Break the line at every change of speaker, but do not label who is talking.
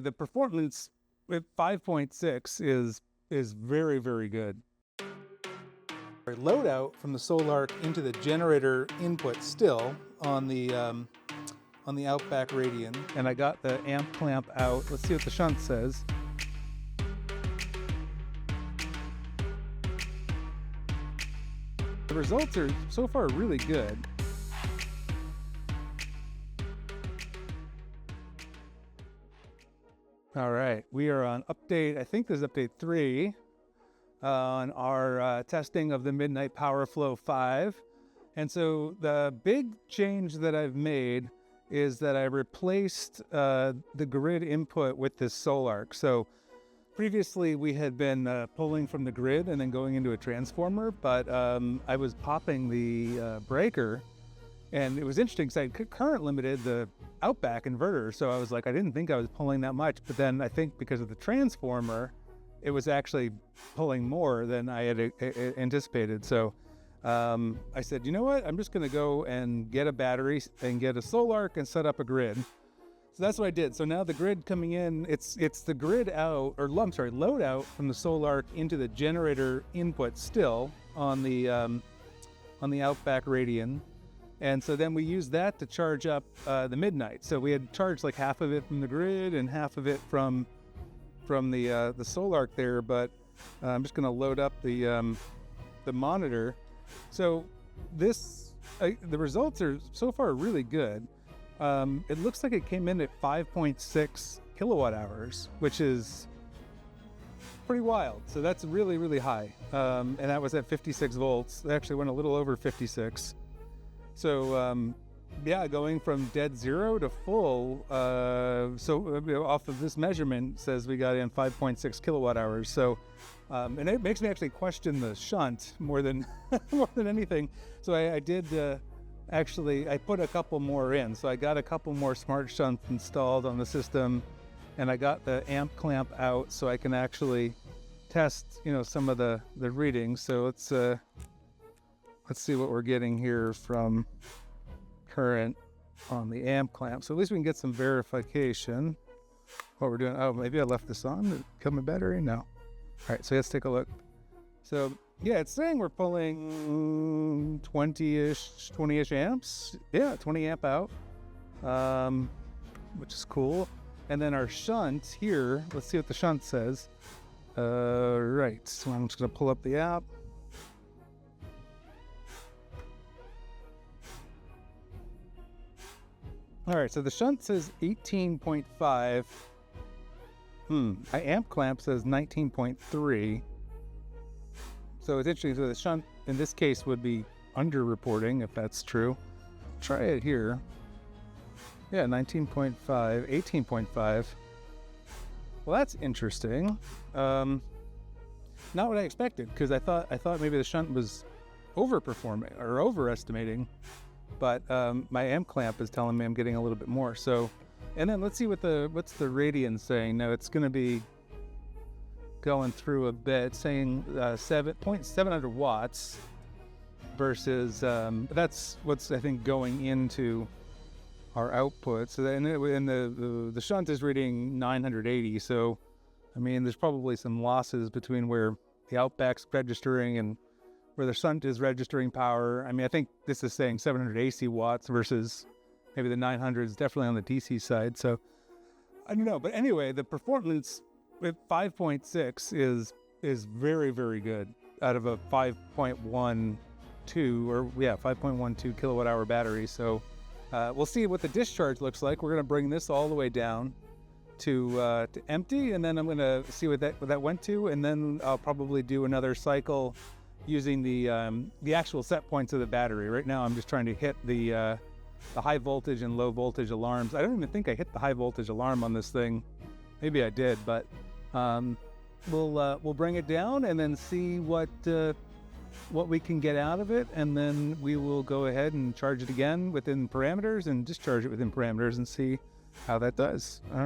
the performance with 5.6 is very, very good. Our loadout from the Solar into the generator input still on the Outback Radian, and I got the amp clamp out. Let's see what the shunt says. The results are so far really good. All right, we are on update, I think this is update 3 on our testing of the MidNite PowerFlo5. And so the big change that I've made is that I replaced the grid input with this Solar. So previously we had been pulling from the grid and then going into a transformer, but I was popping the breaker, and it was interesting because I current limited the Outback inverter. So I was like, I didn't think I was pulling that much, but then I think because of the transformer, it was actually pulling more than I had anticipated. So I said, you know what? I'm just going to go and get a battery and get a Solar and set up a grid. So that's what I did. So now the grid coming in, it's the grid out, or I'm sorry, load out from the Solar into the generator input still on the Outback Radian. And so then we used that to charge up the MidNite. So we had charged like half of it from the grid and half of it from the Solar there. But I'm just going to load up the monitor. So the results are so far really good. It looks like it came in at 5.6 kilowatt hours, which is pretty wild. So that's really, really high. And that was at 56 volts. They actually went a little over 56. So yeah, going from dead zero to full, off of this measurement says we got in 5.6 kilowatt hours. So, and it makes me actually question the shunt more than anything. So I did actually, I put a couple more in. So I got a couple more smart shunts installed on the system, and I got the amp clamp out so I can actually test, some of the readings. So let's see what we're getting here from current on the amp clamp. So at least we can get some verification what we're doing. Oh, maybe I left this on to kill my battery? No. All right, so let's take a look. So yeah, it's saying we're pulling 20-ish amps. Yeah, 20 amp out, which is cool. And then our shunt here, let's see what the shunt says. Right, so I'm just gonna pull up the app. All right, so the shunt says 18.5. My amp clamp says 19.3. So it's interesting. So the shunt in this case would be underreporting if that's true. Try it here. Yeah, 19.5, 18.5. Well, that's interesting. Not what I expected, because I thought maybe the shunt was overperforming or overestimating. But my amp clamp is telling me I'm getting a little bit more. So, and then let's see what's the Radian saying. Now it's going to be going through a bit, saying 700 watts versus that's what's I think going into our output. So then the shunt is reading 980. So I mean, there's probably some losses between where the Outback's registering and where the shunt is registering power. I mean, I think this is saying 700 AC watts versus maybe the 900 is definitely on the DC side. So I don't know. But anyway, the performance with 5.6 is very, very good out of a 5.12 5.12 kilowatt hour battery. So we'll see what the discharge looks like. We're going to bring this all the way down to empty, and then I'm going to see what that went to, and then I'll probably do another cycle using the actual set points of the battery. Right now I'm just trying to hit the high voltage and low voltage alarms. I don't even think I hit the high voltage alarm on this thing. Maybe I did, but we'll bring it down and then see what we can get out of it, and then we will go ahead and charge it again within parameters and discharge it within parameters and see how that does. All right.